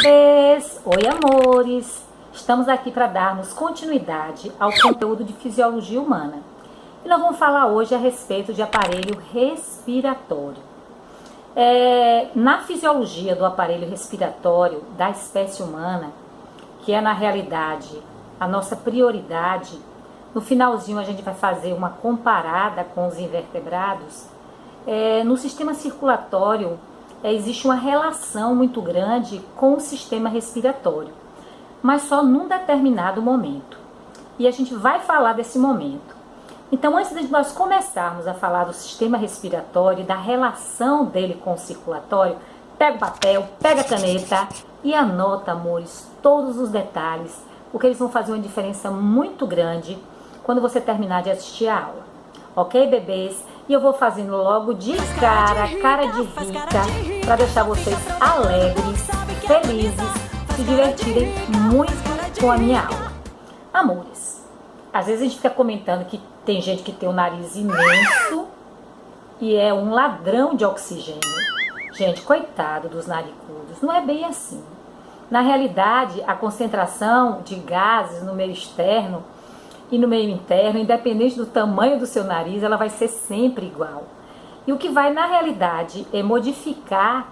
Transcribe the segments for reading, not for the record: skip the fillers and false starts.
bebês! Oi, amores! Estamos aqui para darmos continuidade ao conteúdo de fisiologia humana. E nós vamos falar hoje a respeito de aparelho respiratório. Na fisiologia do aparelho respiratório da espécie humana, que é na realidade a nossa prioridade, no finalzinho a gente vai fazer uma comparada com os invertebrados. No sistema circulatório existe uma relação muito grande com o sistema respiratório, mas só num determinado momento. E a gente vai falar desse momento. Então, antes de nós começarmos a falar do sistema respiratório e da relação dele com o circulatório, pega o papel, pega a caneta e anota, amores, todos os detalhes, porque eles vão fazer uma diferença muito grande quando você terminar de assistir a aula. Ok, bebês? E eu vou fazendo logo de cara de rica, para deixar vocês alegres, felizes, se divertirem muito com a minha aula. Amores, às vezes a gente fica comentando que tem gente que tem um nariz imenso e é um ladrão de oxigênio. Gente, coitado dos naricudos, não é bem assim. Na realidade, a concentração de gases no meio externo e no meio interno, independente do tamanho do seu nariz, ela vai ser sempre igual. E o que vai, na realidade, modificar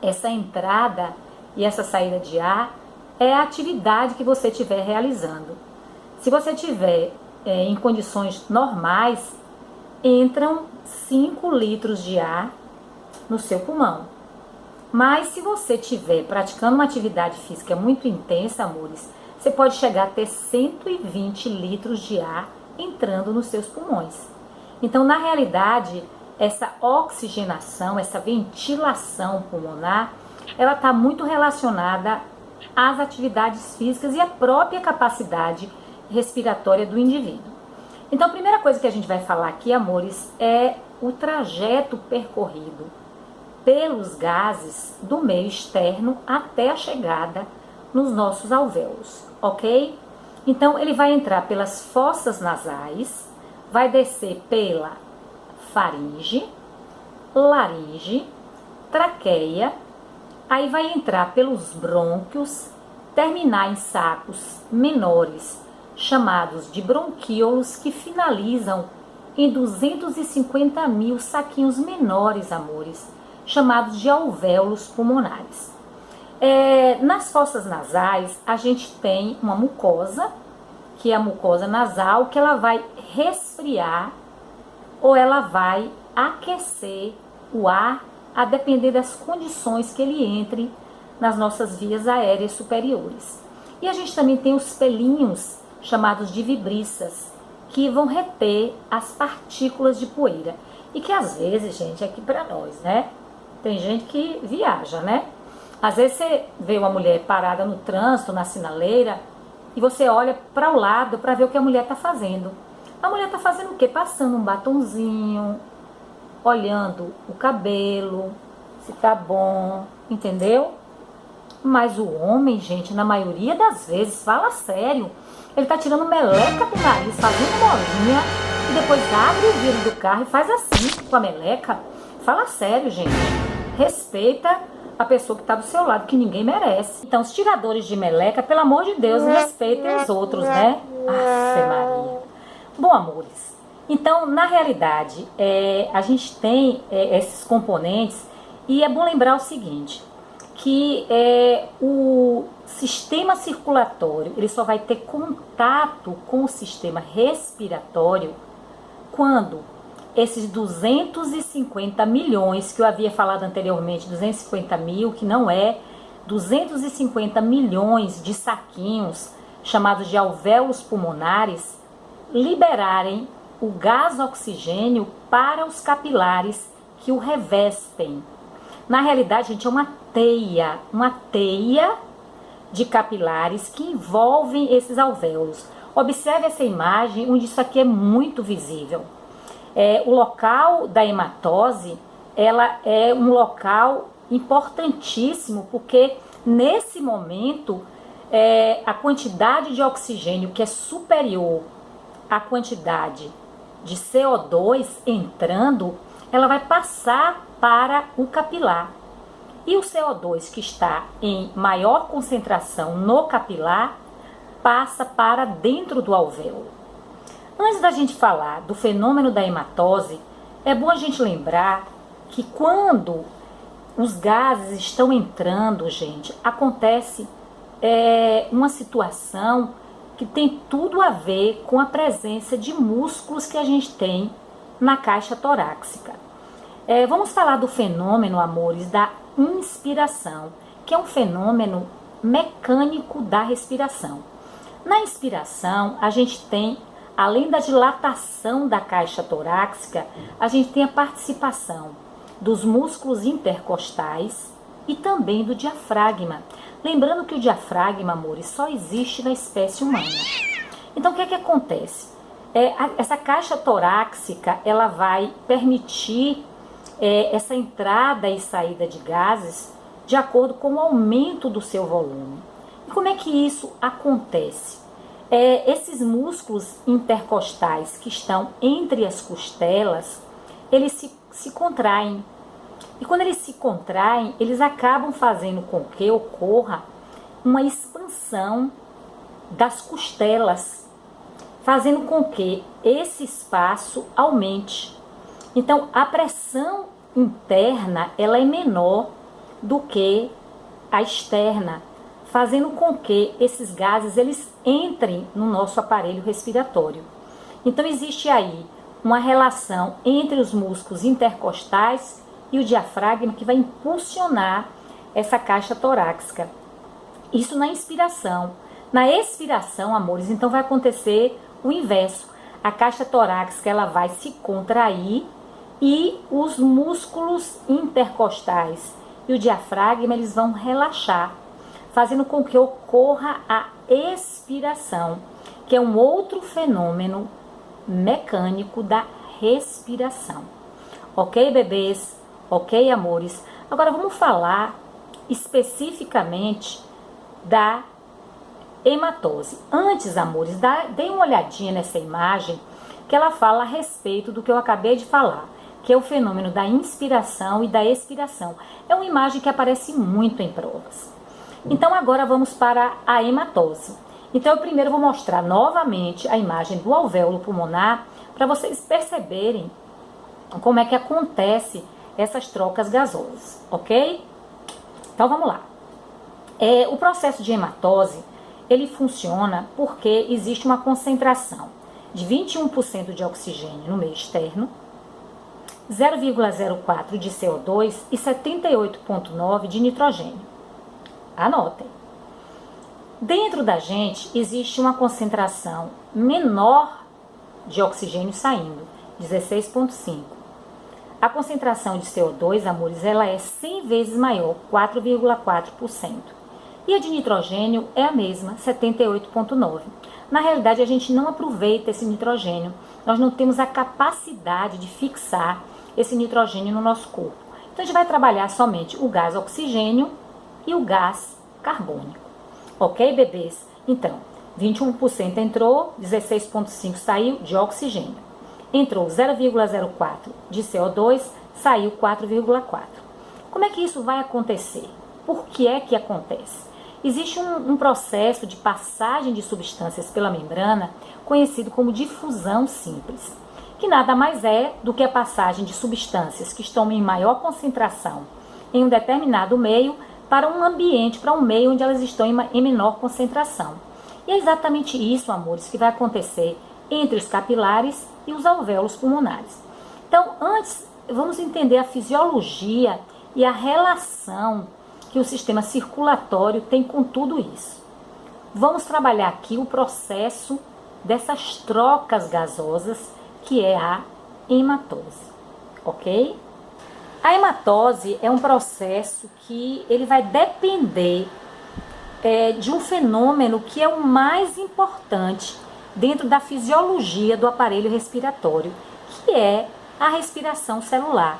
essa entrada e essa saída de ar é a atividade que você estiver realizando. Se você estiver em condições normais, entram 5 litros de ar no seu pulmão. Mas se você estiver praticando uma atividade física muito intensa, amores, você pode chegar a ter 120 litros de ar entrando nos seus pulmões. Então, na realidade, essa oxigenação, essa ventilação pulmonar, ela está muito relacionada às atividades físicas e à própria capacidade respiratória do indivíduo. Então, a primeira coisa que a gente vai falar aqui, amores, é o trajeto percorrido pelos gases do meio externo até a chegada nos nossos alvéolos, ok? Então, ele vai entrar pelas fossas nasais, vai descer pela faringe, laringe, traqueia, aí vai entrar pelos brônquios, terminar em sacos menores, chamados de bronquíolos, que finalizam em 250 mil saquinhos menores, amores, chamados de alvéolos pulmonares. Nas fossas nasais, a gente tem uma mucosa, que é a mucosa nasal, que ela vai resfriar ou ela vai aquecer o ar, a depender das condições que ele entre nas nossas vias aéreas superiores. E a gente também tem os pelinhos, chamados de vibriças, que vão reter as partículas de poeira. E que às vezes, gente, aqui para nós, né? Tem gente que viaja, né? Às vezes você vê uma mulher parada no trânsito, na sinaleira, e você olha para o lado para ver o que a mulher está fazendo. A mulher está fazendo o quê? Passando um batonzinho, olhando o cabelo, se tá bom, entendeu? Mas o homem, gente, na maioria das vezes, fala sério. Ele tá tirando meleca do nariz, fazendo bolinha, e depois abre o vidro do carro e faz assim com a meleca. Fala sério, gente. Respeita a pessoa que está do seu lado, que ninguém merece. Então, os tiradores de meleca, pelo amor de Deus, respeitem os outros, né? Afe Maria. Bom, amores, então, na realidade, a gente tem esses componentes, e é bom lembrar o seguinte, que o sistema circulatório, ele só vai ter contato com o sistema respiratório quando esses 250 milhões, que eu havia falado anteriormente, 250 mil, que não é, 250 milhões de saquinhos, chamados de alvéolos pulmonares, liberarem o gás oxigênio para os capilares que o revestem. Na realidade, gente, é uma teia de capilares que envolvem esses alvéolos. Observe essa imagem, onde isso aqui é muito visível. O local da hematose, ela é um local importantíssimo, porque nesse momento a quantidade de oxigênio que é superior à quantidade de CO2 entrando, ela vai passar para o capilar. E o CO2 que está em maior concentração no capilar passa para dentro do alvéolo. Antes da gente falar do fenômeno da hematose, é bom a gente lembrar que quando os gases estão entrando, gente, acontece uma situação que tem tudo a ver com a presença de músculos que a gente tem na caixa torácica. Vamos falar do fenômeno, amores, da inspiração, que é um fenômeno mecânico da respiração. Na inspiração, a gente tem, além da dilatação da caixa torácica, a gente tem a participação dos músculos intercostais e também do diafragma. Lembrando que o diafragma, amores, só existe na espécie humana. Então, o que é que acontece? Essa caixa torácica, ela vai permitir essa entrada e saída de gases de acordo com o aumento do seu volume. E como é que isso acontece? Esses músculos intercostais que estão entre as costelas, eles se contraem. E quando eles se contraem, eles acabam fazendo com que ocorra uma expansão das costelas, fazendo com que esse espaço aumente. Então, a pressão interna, ela é menor do que a externa, fazendo com que esses gases eles entrem no nosso aparelho respiratório. Então, existe aí uma relação entre os músculos intercostais e o diafragma que vai impulsionar essa caixa torácica. Isso na inspiração. Na expiração, amores, então vai acontecer o inverso. A caixa torácica ela vai se contrair e os músculos intercostais e o diafragma eles vão relaxar, fazendo com que ocorra a expiração, que é um outro fenômeno mecânico da respiração. Ok, bebês? Ok, amores? Agora vamos falar especificamente da hematose. Antes, amores, deem uma olhadinha nessa imagem que ela fala a respeito do que eu acabei de falar, que é o fenômeno da inspiração e da expiração. É uma imagem que aparece muito em provas. Então agora vamos para a hematose. Então eu primeiro vou mostrar novamente a imagem do alvéolo pulmonar para vocês perceberem como é que acontece essas trocas gasosas, ok? Então vamos lá. O processo de hematose, ele funciona porque existe uma concentração de 21% de oxigênio no meio externo, 0,04 de CO2 e 78,9 de nitrogênio. Anotem. Dentro da gente existe uma concentração menor de oxigênio saindo, 16,5. A concentração de CO2, amores, ela é 100 vezes maior, 4,4%. E a de nitrogênio é a mesma, 78,9%. Na realidade, a gente não aproveita esse nitrogênio. Nós não temos a capacidade de fixar esse nitrogênio no nosso corpo. Então, a gente vai trabalhar somente o gás oxigênio e o gás carbônico. Ok, bebês? Então, 21% entrou, 16,5% saiu de oxigênio. Entrou 0,04 de CO2, saiu 4,4. Como é que isso vai acontecer? Por que é que acontece? Existe um processo de passagem de substâncias pela membrana conhecido como difusão simples, que nada mais é do que a passagem de substâncias que estão em maior concentração em um determinado meio para um ambiente, para um meio onde elas estão em menor concentração. E é exatamente isso, amores, que vai acontecer entre os capilares e os alvéolos pulmonares. Então, antes, vamos entender a fisiologia e a relação que o sistema circulatório tem com tudo isso. Vamos trabalhar aqui o processo dessas trocas gasosas, que é a hematose, ok? A hematose é um processo que ele vai depender de um fenômeno que é o mais importante dentro da fisiologia do aparelho respiratório, que é a respiração celular.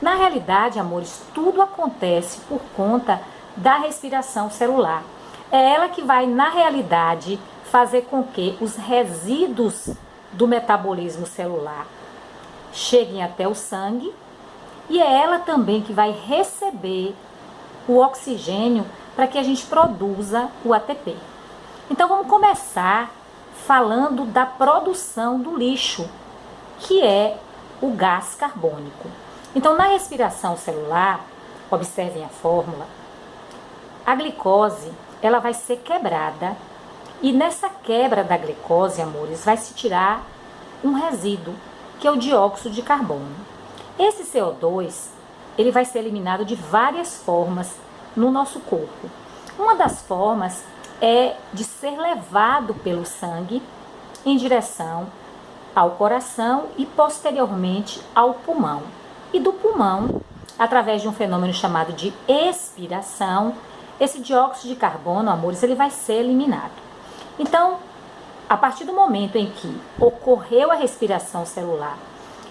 Na realidade, amores, tudo acontece por conta da respiração celular. É ela que vai, na realidade, fazer com que os resíduos do metabolismo celular cheguem até o sangue, e é ela também que vai receber o oxigênio para que a gente produza o ATP. Então vamos começar falando da produção do lixo, que é o gás carbônico. Então na respiração celular, observem a fórmula, a glicose ela vai ser quebrada e nessa quebra da glicose, amores, vai se tirar um resíduo, que é o dióxido de carbono. Esse CO2 ele vai ser eliminado de várias formas no nosso corpo. Uma das formas é de ser levado pelo sangue em direção ao coração e posteriormente ao pulmão. E do pulmão, através de um fenômeno chamado de expiração, esse dióxido de carbono, amores, ele vai ser eliminado. Então, a partir do momento em que ocorreu a respiração celular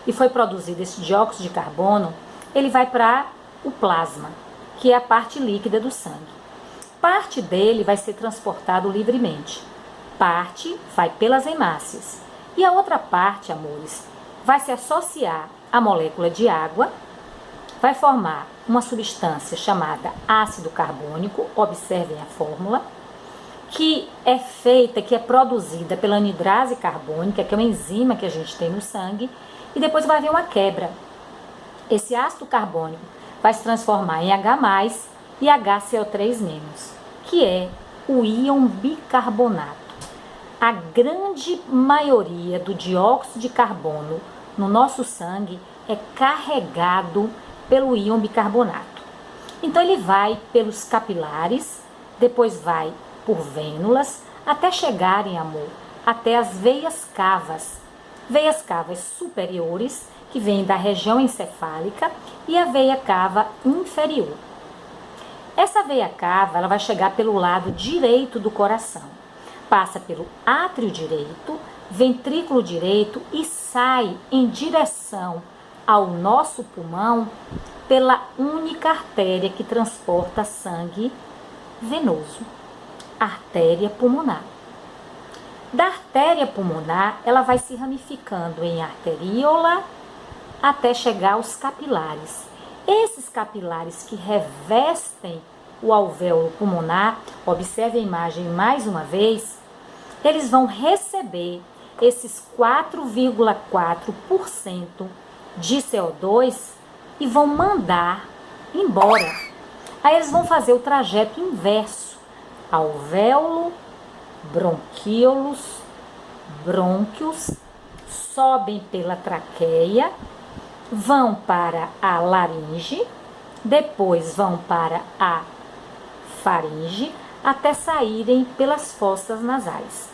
e foi produzido esse dióxido de carbono, ele vai para o plasma, que é a parte líquida do sangue. Parte dele vai ser transportado livremente. Parte vai pelas hemácias. E a outra parte, amores, vai se associar à molécula de água, vai formar uma substância chamada ácido carbônico, observem a fórmula, que é feita, que é produzida pela anidrase carbônica, que é uma enzima que a gente tem no sangue, e depois vai haver uma quebra. Esse ácido carbônico vai se transformar em H+, e HCO3-, que é o íon bicarbonato. A grande maioria do dióxido de carbono no nosso sangue é carregado pelo íon bicarbonato. Então ele vai pelos capilares, depois vai por vênulas, até chegarem, amor, até as veias cavas. Veias cavas superiores, que vêm da região encefálica, e a veia cava inferior. Essa veia cava, ela vai chegar pelo lado direito do coração. Passa pelo átrio direito, ventrículo direito e sai em direção ao nosso pulmão pela única artéria que transporta sangue venoso, artéria pulmonar. Da artéria pulmonar, ela vai se ramificando em arteríola até chegar aos capilares. Esses capilares que revestem o alvéolo pulmonar, observe a imagem mais uma vez, eles vão receber esses 4,4% de CO2 e vão mandar embora. Aí eles vão fazer o trajeto inverso: alvéolo, bronquíolos, brônquios, sobem pela traqueia, vão para a laringe, depois vão para a faringe, até saírem pelas fossas nasais.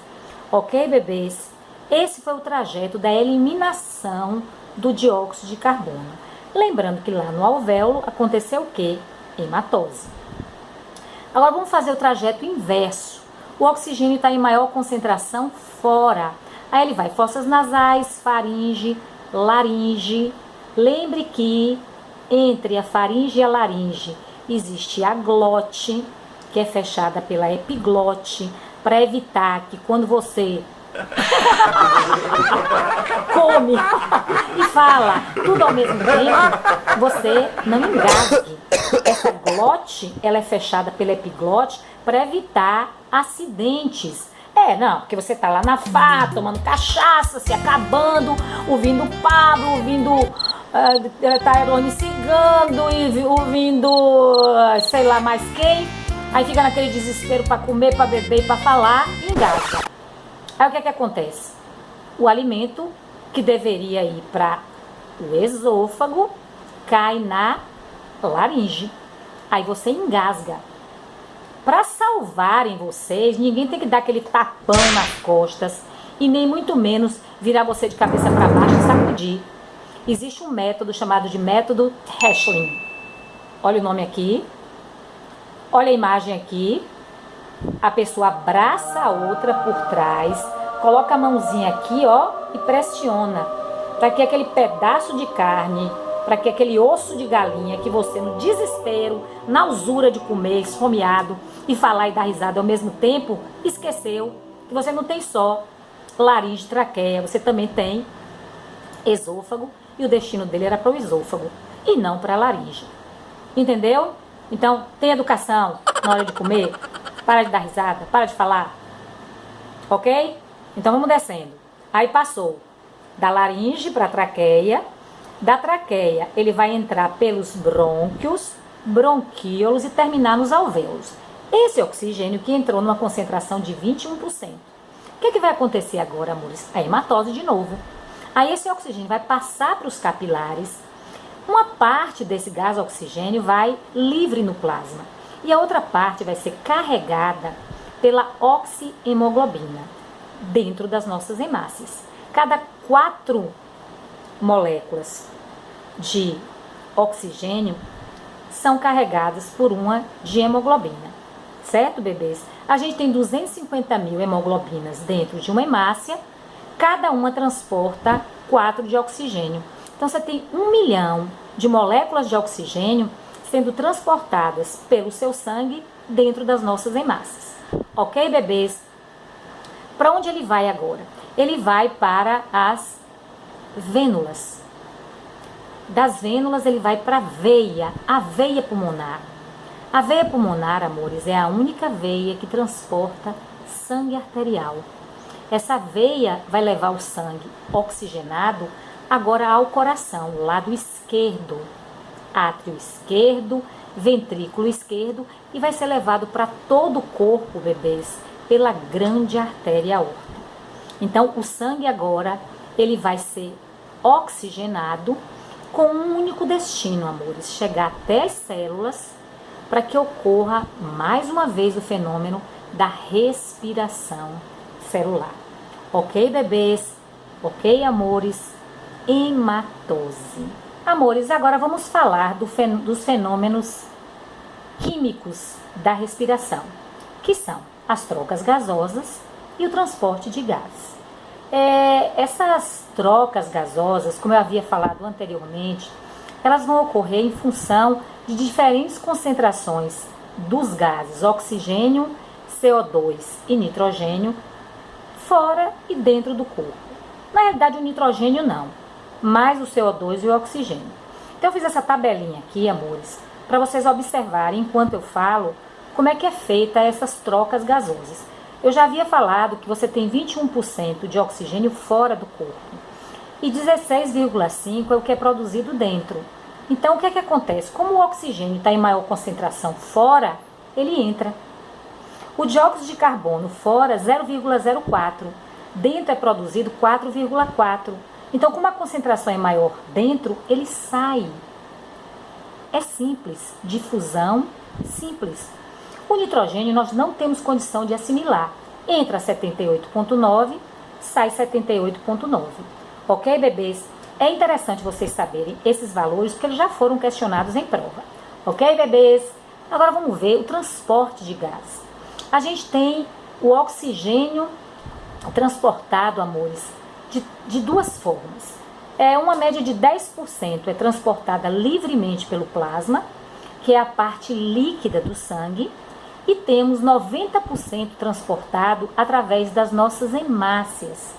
Ok, bebês? Esse foi o trajeto da eliminação do dióxido de carbono. Lembrando que lá no alvéolo aconteceu o quê? Hematose. Agora vamos fazer o trajeto inverso. O oxigênio está em maior concentração fora. Aí ele vai fossas nasais, faringe, laringe. Lembre que entre a faringe e a laringe existe a glote, que é fechada pela epiglote, para evitar que quando você come e fala tudo ao mesmo tempo, você não engasgue. Essa glote, ela é fechada pela epiglote para evitar acidentes. Não, porque você tá lá na farra, tomando cachaça, se acabando, ouvindo Pablo, ouvindo Tairone Cigando, e ouvindo sei lá mais quem. Aí fica naquele desespero para comer, para beber, para falar e engasga. Aí o que é que acontece? O alimento que deveria ir para o esôfago cai na laringe. Aí você engasga. Para salvarem vocês, ninguém tem que dar aquele tapão nas costas e nem muito menos virar você de cabeça para baixo e sacudir. Existe um método chamado de método Heschling. Olha o nome aqui. Olha a imagem aqui. A pessoa abraça a outra por trás, coloca a mãozinha aqui, ó, e pressiona, para que aquele pedaço de carne, para que aquele osso de galinha que você, no desespero, na usura de comer, esfomeado, e falar e dar risada ao mesmo tempo, esqueceu que você não tem só laringe, traqueia, você também tem esôfago, e o destino dele era para o esôfago, e não para a laringe. Entendeu? Então, tem educação na hora de comer, para de dar risada, para de falar, ok? Então vamos descendo. Aí passou da laringe para a traqueia. Da traqueia ele vai entrar pelos brônquios, bronquíolos e terminar nos alvéolos. Esse oxigênio que entrou numa concentração de 21%. O que vai acontecer agora, amores? A hematose de novo. Aí esse oxigênio vai passar para os capilares. Uma parte desse gás oxigênio vai livre no plasma. E a outra parte vai ser carregada pela oxihemoglobina dentro das nossas hemácias. Cada 4 moléculas de oxigênio são carregadas por uma de hemoglobina. Certo, bebês? A gente tem 250 mil hemoglobinas dentro de uma hemácia, cada uma transporta 4 de oxigênio. Então você tem 1 milhão de moléculas de oxigênio sendo transportadas pelo seu sangue dentro das nossas hemácias. Ok, bebês? Para onde ele vai agora? Ele vai para as vênulas. Das vênulas ele vai para a veia pulmonar. A veia pulmonar, amores, é a única veia que transporta sangue arterial. Essa veia vai levar o sangue oxigenado agora ao coração, lado esquerdo, átrio esquerdo, ventrículo esquerdo, e vai ser levado para todo o corpo, bebês, pela grande artéria aorta. Então, o sangue agora, ele vai ser oxigenado com um único destino, amores, chegar até as células para que ocorra mais uma vez o fenômeno da respiração celular. Ok, bebês? Ok, amores? Hematose. Amores, agora vamos falar dos fenômenos químicos da respiração, que são as trocas gasosas e o transporte de gás. Essas trocas gasosas, como eu havia falado anteriormente, elas vão ocorrer em função de diferentes concentrações dos gases oxigênio, CO2 e nitrogênio fora e dentro do corpo. Na realidade, o nitrogênio não, mais o CO2 e o oxigênio. Então eu fiz essa tabelinha aqui, amores, para vocês observarem, enquanto eu falo, como é que é feita essas trocas gasosas. Eu já havia falado que você tem 21% de oxigênio fora do corpo e 16,5% é o que é produzido dentro. Então o que é que acontece? Como o oxigênio está em maior concentração fora, ele entra. O dióxido de carbono fora, 0,04%. Dentro é produzido 4,4%. Então, como a concentração é maior dentro, ele sai. É simples. Difusão simples. O nitrogênio nós não temos condição de assimilar. Entra 78,9%, sai 78,9%. Ok, bebês? É interessante vocês saberem esses valores, porque eles já foram questionados em prova. Ok, bebês? Agora vamos ver o transporte de gás. A gente tem o oxigênio transportado, amores, de duas formas. Uma média de 10% é transportada livremente pelo plasma, que é a parte líquida do sangue, e temos 90% transportado através das nossas hemácias.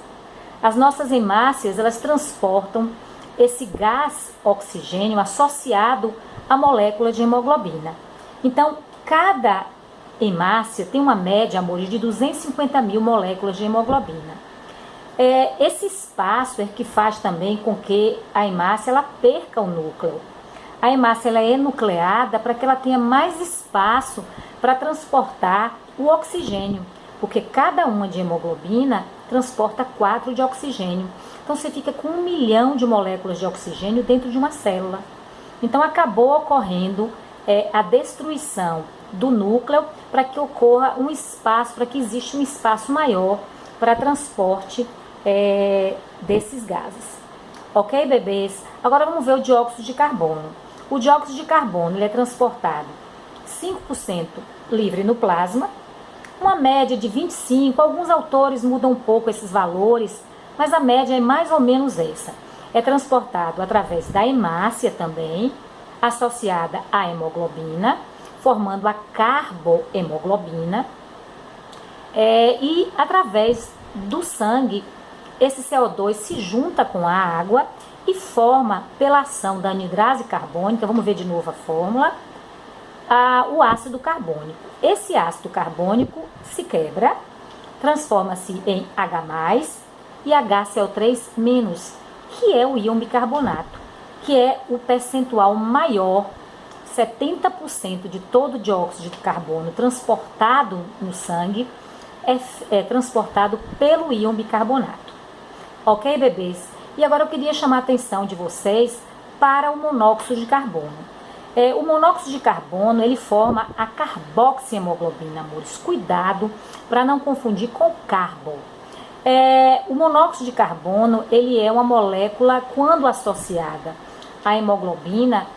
As nossas hemácias, elas transportam esse gás oxigênio associado à molécula de hemoglobina. Então, cada hemácia tem uma média, amores, de 250 mil moléculas de hemoglobina. Esse espaço é que faz também com que a hemácia ela perca o núcleo. A hemácia ela é nucleada para que ela tenha mais espaço para transportar o oxigênio, porque cada uma de hemoglobina transporta 4 de oxigênio. Então você fica com 1 milhão de moléculas de oxigênio dentro de uma célula. Então acabou ocorrendo a destruição do núcleo para que ocorra um espaço, para que exista um espaço maior para transporte desses gases. Ok, bebês? Agora vamos ver o dióxido de carbono. O dióxido de carbono ele é transportado 5% livre no plasma, uma média de 25%, alguns autores mudam um pouco esses valores, mas a média é mais ou menos essa. É transportado através da hemácia também, associada à hemoglobina, formando a carbohemoglobina, e através do sangue, esse CO2 se junta com a água e forma, pela ação da anidrase carbônica, vamos ver de novo a fórmula, o ácido carbônico. Esse ácido carbônico se quebra, transforma-se em H+, e HCl3-, que é o íon bicarbonato, que é o percentual maior, 70% de todo o dióxido de carbono transportado no sangue é transportado pelo íon bicarbonato. Ok, bebês? E agora eu queria chamar a atenção de vocês para o monóxido de carbono. O monóxido de carbono, ele forma a carboxihemoglobina, amores. Cuidado para não confundir com carbo. O monóxido de carbono, ele é uma molécula, quando associada à hemoglobina,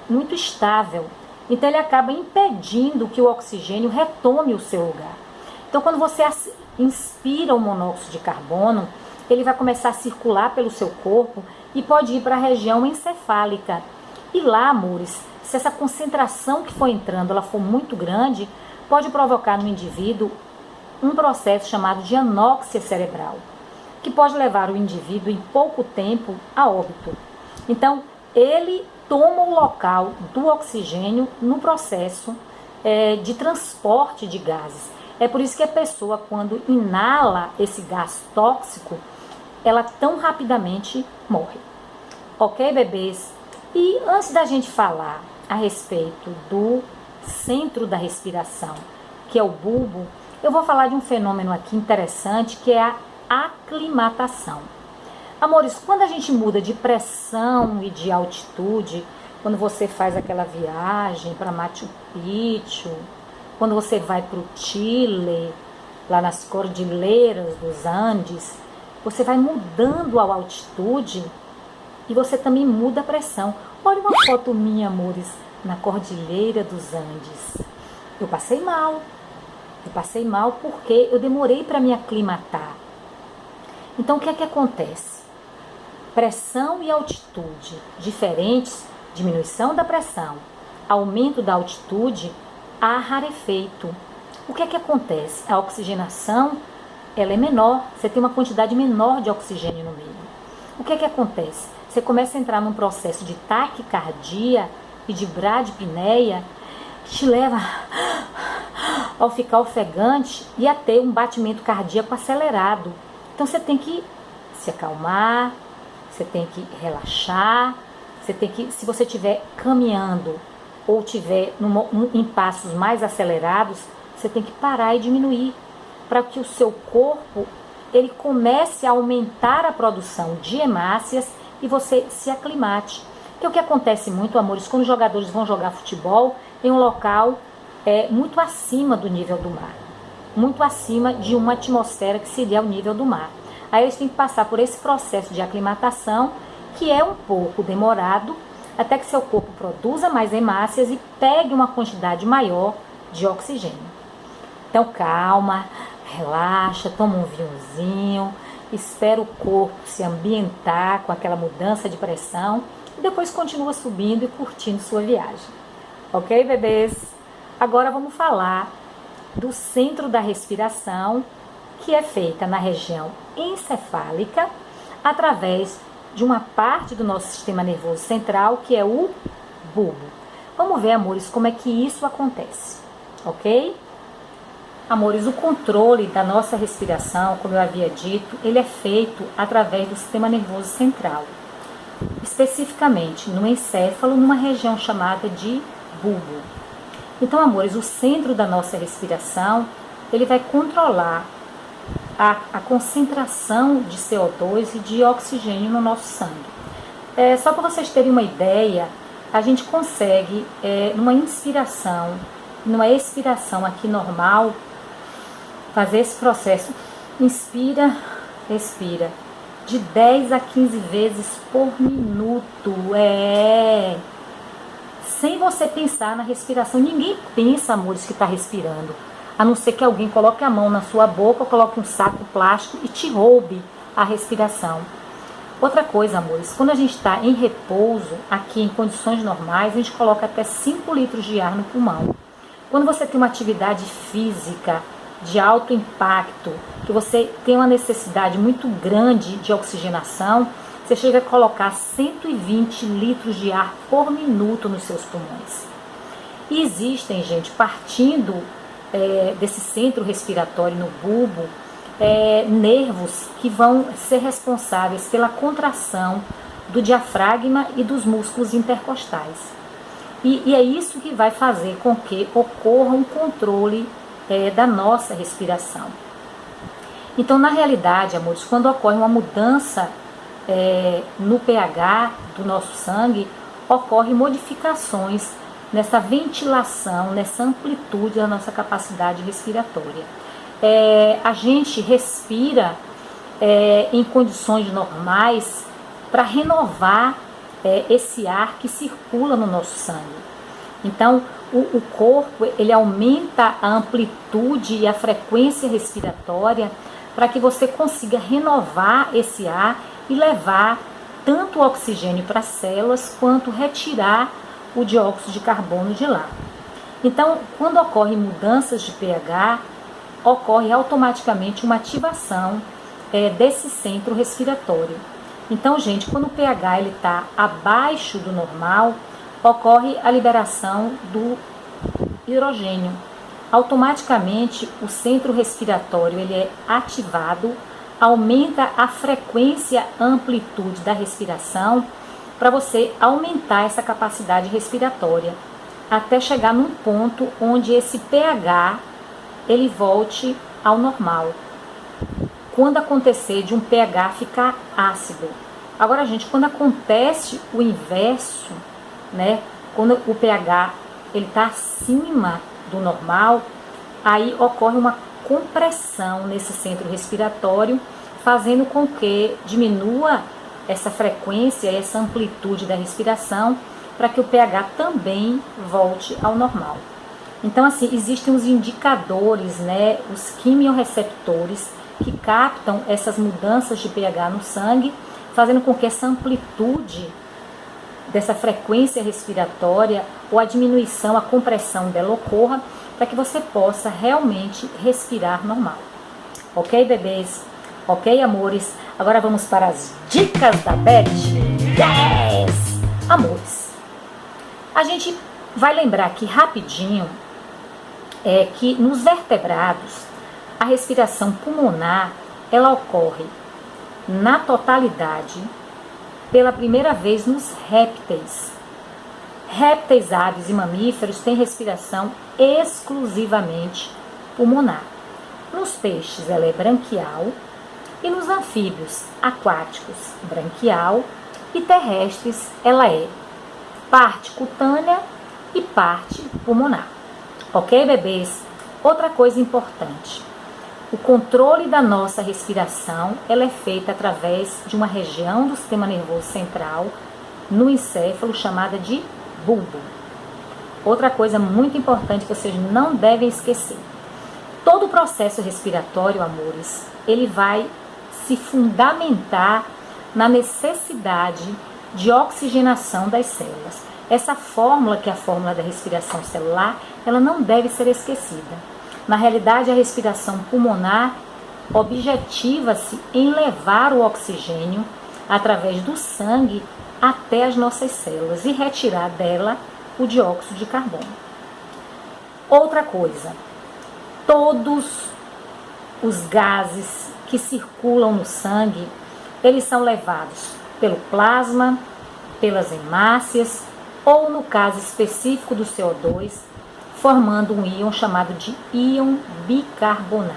muito estável. Então, ele acaba impedindo que o oxigênio retome o seu lugar. Então, quando você inspira o monóxido de carbono, ele vai começar a circular pelo seu corpo e pode ir para a região encefálica. E lá, amores, se essa concentração que foi entrando ela for muito grande, pode provocar no indivíduo um processo chamado de anóxia cerebral, que pode levar o indivíduo em pouco tempo a óbito. Então, ele toma o local do oxigênio no processo de transporte de gases. É por isso que a pessoa, quando inala esse gás tóxico, ela tão rapidamente morre. Ok, bebês? E antes da gente falar a respeito do centro da respiração, que é o bulbo, eu vou falar de um fenômeno aqui interessante, que é a aclimatação. Amores, quando a gente muda de pressão e de altitude, quando você faz aquela viagem para Machu Picchu, quando você vai para o Chile, lá nas cordilheiras dos Andes, você vai mudando a altitude e você também muda a pressão. Olha uma foto minha, amores, na cordilheira dos Andes. Eu passei mal. Porque eu demorei para me aclimatar. Então, o que é que acontece? Pressão e altitude diferentes, diminuição da pressão, aumento da altitude, há rarefeito. O que é que acontece? A oxigenação, ela é menor, você tem uma quantidade menor de oxigênio no meio. O que é que acontece? Você começa a entrar num processo de taquicardia e de bradipneia, que te leva ao ficar ofegante e a ter um batimento cardíaco acelerado. Então você tem que se acalmar, você tem que relaxar, você tem que, se você estiver caminhando ou estiver em passos mais acelerados, você tem que parar e diminuir, para que o seu corpo ele comece a aumentar a produção de hemácias e você se aclimate. Que é o que acontece muito, amores, quando os jogadores vão jogar futebol em um local muito acima do nível do mar, muito acima de uma atmosfera que seria o nível do mar. Aí eles têm que passar por esse processo de aclimatação, que é um pouco demorado, até que seu corpo produza mais hemácias e pegue uma quantidade maior de oxigênio. Então calma, relaxa, toma um vinhozinho, espera o corpo se ambientar com aquela mudança de pressão e depois continua subindo e curtindo sua viagem. Ok, bebês? Agora vamos falar do centro da respiração, que é feita na região encefálica, através de uma parte do nosso sistema nervoso central, que é o bulbo. Vamos ver, amores, como é que isso acontece, ok? Amores, o controle da nossa respiração, como eu havia dito, ele é feito através do sistema nervoso central, especificamente no encéfalo, numa região chamada de bulbo. Então, amores, o centro da nossa respiração, ele vai controlar a concentração de CO2 e de oxigênio no nosso sangue. Só para vocês terem uma ideia, a gente consegue, numa inspiração, numa expiração aqui normal, fazer esse processo, inspira, expira, de 10 a 15 vezes por minuto, sem você pensar na respiração. Ninguém pensa, amores, que está respirando, a não ser que alguém coloque a mão na sua boca, coloque um saco plástico e te roube a respiração. Outra coisa, amores, quando a gente está em repouso, aqui em condições normais, a gente coloca até 5 litros de ar no pulmão. Quando você tem uma atividade física de alto impacto, que você tem uma necessidade muito grande de oxigenação, você chega a colocar 120 litros de ar por minuto nos seus pulmões. E existem, gente, partindo desse centro respiratório no bulbo, nervos que vão ser responsáveis pela contração do diafragma e dos músculos intercostais. E é isso que vai fazer com que ocorra um controle da nossa respiração. Então, na realidade, amores, quando ocorre uma mudança no pH do nosso sangue, ocorrem modificações nessa ventilação, nessa amplitude da nossa capacidade respiratória. A gente respira em condições normais para renovar esse ar que circula no nosso sangue. Então, o corpo ele aumenta a amplitude e a frequência respiratória para que você consiga renovar esse ar e levar tanto o oxigênio para as células quanto retirar o dióxido de carbono de lá. Então, quando ocorrem mudanças de pH, ocorre automaticamente uma ativação desse centro respiratório. Então, gente, quando o pH está abaixo do normal, ocorre a liberação do hidrogênio. Automaticamente, o centro respiratório ele é ativado, aumenta a frequência, amplitude da respiração para você aumentar essa capacidade respiratória, até chegar num ponto onde esse pH ele volte ao normal. Quando acontecer de um pH ficar ácido. Agora, gente, quando acontece o inverso, né, quando o pH ele está acima do normal, aí ocorre uma compressão nesse centro respiratório, fazendo com que diminua essa frequência, essa amplitude da respiração, para que o pH também volte ao normal. Então, assim, existem os indicadores, né, os quimiorreceptores, que captam essas mudanças de pH no sangue, fazendo com que essa amplitude dessa frequência respiratória ou a diminuição, a compressão dela ocorra, para que você possa realmente respirar normal. Ok, bebês? Ok, amores? Agora vamos para as dicas da Beth. Yes! Amores, a gente vai lembrar aqui rapidinho que nos vertebrados a respiração pulmonar ela ocorre na totalidade pela primeira vez nos répteis. Répteis, aves e mamíferos têm respiração exclusivamente pulmonar. Nos peixes ela é branquial e nos anfíbios aquáticos branquial e terrestres ela é parte cutânea e parte pulmonar. Ok, bebês? Outra coisa importante. O controle da nossa respiração ela é feita através de uma região do sistema nervoso central no encéfalo chamada de bulbo. Outra coisa muito importante que vocês não devem esquecer. Todo o processo respiratório, amores, ele vai se fundamentar na necessidade de oxigenação das células. Essa fórmula, que é a fórmula da respiração celular, ela não deve ser esquecida. Na realidade, a respiração pulmonar objetiva-se em levar o oxigênio através do sangue até as nossas células e retirar dela o dióxido de carbono. Outra coisa, todos os gases que circulam no sangue, eles são levados pelo plasma, pelas hemácias ou, no caso específico do CO2, formando um íon chamado de íon bicarbonato.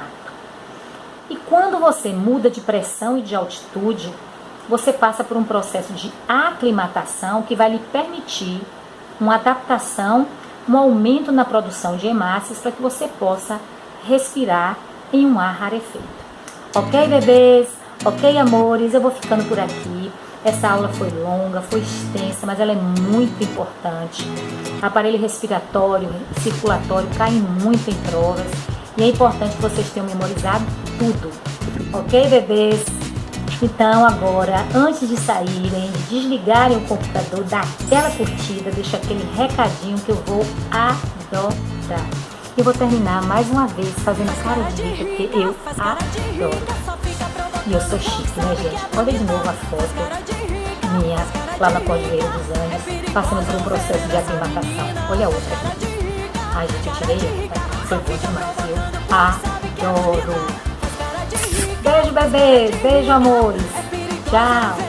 E quando você muda de pressão e de altitude, você passa por um processo de aclimatação que vai lhe permitir uma adaptação, um aumento na produção de hemácias para que você possa respirar em um ar rarefeito. Ok, bebês? Ok, amores? Eu vou ficando por aqui. Essa aula foi longa, foi extensa, mas ela é muito importante. Aparelho respiratório, circulatório caem muito em provas e é importante que vocês tenham memorizado tudo. Ok, bebês? Então agora, antes de saírem, de desligarem o computador, dá aquela curtida, deixa aquele recadinho que eu vou adorar. Eu vou terminar mais uma vez fazendo cara de rica, porque eu adoro. E eu sou chique, né, gente? Olha de novo a foto minha lá na Cordilheira dos Andes, passando por um processo de aclimatação. Olha a outra aqui. Ai, gente, eu tirei ele. Foi bom demais, viu? Adoro. Beijo, bebês. Beijo, amores. Tchau.